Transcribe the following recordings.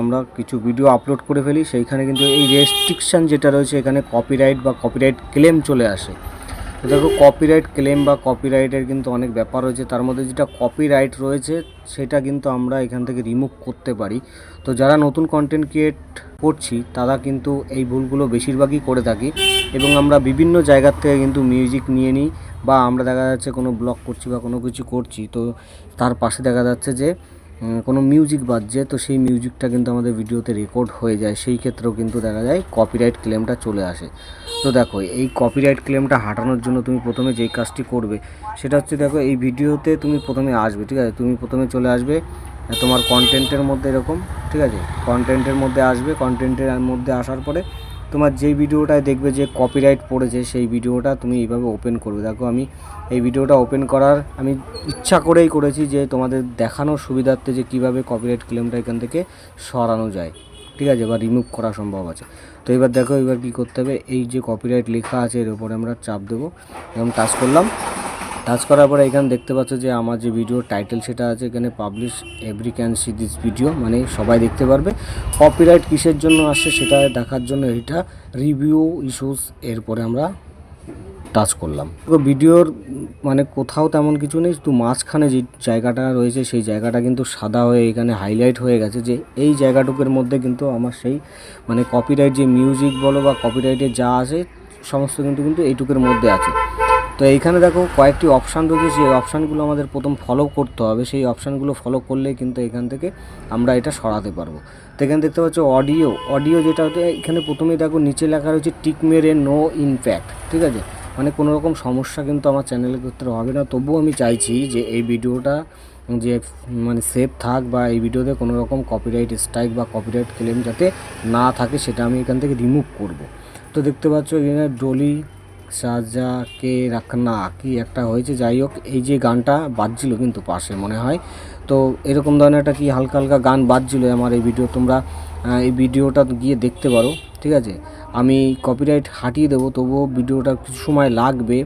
আমরা কিছু video upload করে ফেলি, সেইখানে কিন্তু এই রেস্ট্রিকশান যেটা রয়েছে এখানে কপিরাইট বা কপিরাইট ক্লেম চলে আসে। তো দেখো কপিরাইট ক্লেম বা কপিরাইটের কিন্তু অনেক ব্যাপার রয়েছে, তার মধ্যে যেটা কপিরাইট রয়েছে সেটা কিন্তু আমরা এখান থেকে রিমুভ করতে পারি। তো যারা নতুন কন্টেন্ট ক্রিয়েট করছি তারা কিন্তু এই ভুলগুলো বেশিরভাগই করে থাকি, এবং আমরা বিভিন্ন জায়গার থেকে কিন্তু মিউজিক নিয়ে নিই, বা আমরা দেখা যাচ্ছে কোনো ব্লগ করছি বা কোনো কিছু করছি, তো তার পাশে দেখা যাচ্ছে যে কোনো মিউজিক বাজছে, তো সেই মিউজিকটা কিন্তু আমাদের ভিডিওতে রেকর্ড হয়ে যায়, সেই ক্ষেত্রেও কিন্তু দেখা যায় কপিরাইট ক্লেমটা চলে আসে। তো দেখো এই কপিরাইট ক্লেমটা হাঁটানোর জন্য তুমি প্রথমে যেই কাজটি করবে সেটা হচ্ছে, দেখো এই ভিডিওতে তুমি প্রথমে আসবে, ঠিক আছে, তুমি প্রথমে চলে আসবে তোমার কন্টেন্টের মধ্যে এরকম, ঠিক আছে, কন্টেন্টের মধ্যে আসবে। কন্টেন্টের মধ্যে আসার পরে তোমার যেই ভিডিওটায় দেখবে যে কপিরাইট পড়েছে সেই ভিডিওটা তুমি এইভাবে ওপেন করবে। দেখো আমি এই ভিডিওটা ওপেন করার আমি ইচ্ছা করেই করেছি যে তোমাদের দেখানোর সুবিধার্থে যে কীভাবে কপিরাইট ক্লেমটা এখান থেকে সরানো যায়, ঠিক আছে, বা রিমুভ করা সম্ভব আছে। তো এবার দেখো এবার কী করতে হবে, এই যে কপিরাইট লেখা আছে এর উপরে আমরা চাপ দেবো, এবং টাচ করলাম। টাচ করার পরে এখানে দেখতে পাচ্ছ যে আমার যে ভিডিও টাইটেল সেটা আছে এখানে publish every can see this video, মানে সবাই দেখতে পারবে। কপিরাইট কিসের জন্য আসছে সেটা দেখার জন্য এটা রিভিউ ইস্যুস, এরপরে আমরা টাচ করলাম। তো ভিডিওর মানে কোথাও তেমন কিছু নেই, শুধু মাঝখানে যে জায়গাটা রয়েছে সেই জায়গাটা কিন্তু সাদা হয়ে এখানে হাইলাইট হয়ে গেছে, যে এই জায়গাটুকুর মধ্যে কিন্তু আমার সেই মানে কপিরাইট যে মিউজিক বলো বা কপিরাইটে যা আছে সমস্ত কিন্তু এইটুকুর মধ্যে আছে। তো এইখানে দেখো কয়েকটি অপশান রয়েছে, সেই অপশানগুলো আমাদের প্রথম ফলো করতে হবে, সেই অপশানগুলো ফলো করলেই কিন্তু এখান থেকে আমরা এটা সরাতে পারবো। তো এখানে দেখতে পাচ্ছ অডিও যেটা হচ্ছে, এখানে প্রথমেই দেখো নিচে লেখা রয়েছে টিক মেরে নো ইমপ্যাক্ট, ঠিক আছে, মানে কোনো রকম সমস্যা কিন্তু আমার চ্যানেলের ক্ষেত্রে হবে না। তবুও আমি চাইছি যে এই ভিডিওটা যে মানে সেভ থাক, বা এই ভিডিওতে কোনো রকম কপিরাইট স্ট্রাইক বা কপিরাইট ক্লেম যাতে না থাকে সেটা আমি এখান থেকে রিমুভ করব। তো দেখতে পাচ্ছ এখানে ডলি সাজাকে রাখনা কি একটা হয়েছে, যাই হোক এই যে গানটা বাজছিল কিন্তু পাশে মনে হয়, তো এরকম ধরনের একটা কি হালকা হালকা গান বাজছিল আমার এই ভিডিও, তোমরা এই ভিডিওটা গিয়ে দেখতে পারো, ঠিক আছে। আমি কপিরাইট হাটিয়ে দেবো, তবুও ভিডিওটা কিছু সময় লাগবে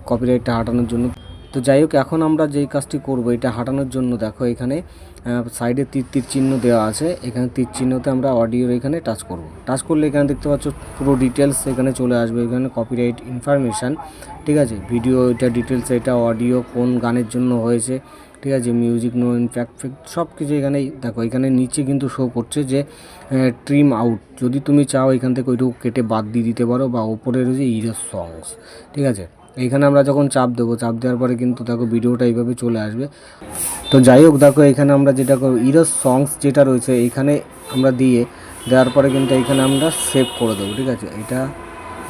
কপিরাইটটা হাঁটানোর জন্য। তো যাই হোক এখন আমরা যেই কাজটি করব এটা হাঁটানোর জন্য, দেখো এখানে সাইডে তীর চিহ্ন দেওয়া আছে, এখানে তীর চিহ্নতে আমরা অডিওর এখানে টাচ করব। টাচ করলে এখানে দেখতে পাচ্ছ পুরো ডিটেলস এখানে চলে আসবে, এখানে কপিরাইট ইনফরমেশান, ঠিক আছে, ভিডিও এটা ডিটেলস, এটা অডিও কোন গানের জন্য হয়েছে, ঠিক আছে, মিউজিক নো ইনফ্যাক্ট সব কিছু এখানেই দেখো। এখানে নিচে কিন্তু শো করছে যে ট্রিম আউট, যদি তুমি চাও এখান থেকে ওইটুকু কেটে বাদ দিয়ে দিতে পারো, বা ওপরে রয়েছে ইরেজ সংস, ঠিক আছে। এইখানে আমরা যখন চাপ দেবো, চাপ দেওয়ার পরে কিন্তু দেখো ভিডিওটা এইভাবে চলে আসবে। তো যাই হোক দেখো এখানে আমরা যেটা করব, ইরেজ সংস যেটা রয়েছে এইখানে আমরা দেওয়ার পরে কিন্তু এইখানে আমরা সেভ করে দেবো, ঠিক আছে,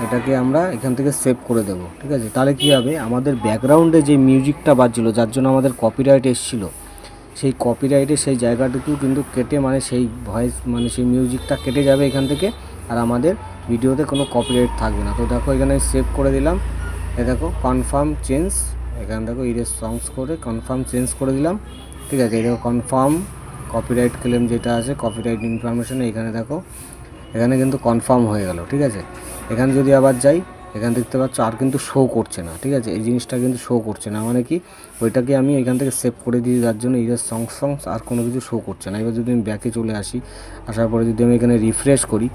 এটাকে আমরা এখান থেকে সেভ করে দেবো, ঠিক আছে। তাহলে কী হবে, আমাদের ব্যাকগ্রাউন্ডে যে মিউজিকটা বাজছিলো যার জন্য আমাদের কপিরাইট এসেছিলো, সেই কপিরাইটের সেই জায়গাটুকু কিন্তু কেটে, মানে সেই ভয়েস মানে সেই মিউজিকটা কেটে যাবে এখান থেকে, আর আমাদের ভিডিওতে কোনো কপিরাইট থাকবে না। তো দেখো এখানে সেভ করে দিলাম, দেখো কনফার্ম চেঞ্জ, এখানে দেখো ইরেজ সংস করে কনফার্ম চেঞ্জ করে দিলাম, ঠিক আছে। এই দেখো কনফার্ম কপিরাইট ক্লেম যেটা আছে কপিরাইট ইনফরমেশন, এখানে দেখো এখানে কিন্তু কনফার্ম হয়ে গেল, ঠিক আছে। এখানে যদি আবার যাই, এখানে দেখতে পাচ্ছ আর কিন্তু শো করছে না, ঠিক আছে, এই জিনিসটা কিন্তু শো করছে না, মানে কি ওইটাকে আমি এখান থেকে সেভ করে দিই, যার জন্য ইরেজ সংস আর কোনো কিছু শো করছে না। এবার যদি আমি ব্যাকে চলে আসার পরে যদি আমি এখানে রিফ্রেশ করি,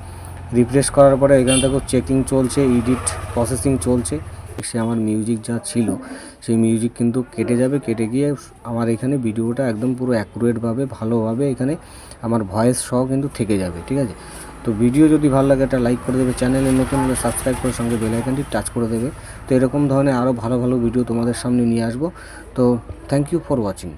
রিফ্রেশ করার পরে এখানে দেখো চেকিং চলছে, এডিট প্রসেসিং চলছে, সে আমার মিউজিক যা ছিল সেই মিউজিক কিন্তু কেটে যাবে, কেটে গিয়ে আমার এখানে ভিডিওটা একদম পুরো অ্যাকুরেটভাবে ভালোভাবে এখানে আমার ভয়েস সহ কিন্তু থেকে যাবে, ঠিক আছে। তো ভিডিও যদি ভালো লাগে একটা লাইক করে দেবে, চ্যানেলে নতুন হলে সাবস্ক্রাইব করে সঙ্গে বেল আইকনটি টাচ করে দেবে। তো এরকম ধরনের আরও ভালো ভালো ভিডিও তোমাদের সামনে নিয়ে আসবো। তো থ্যাংক ইউ ফর ওয়াচিং।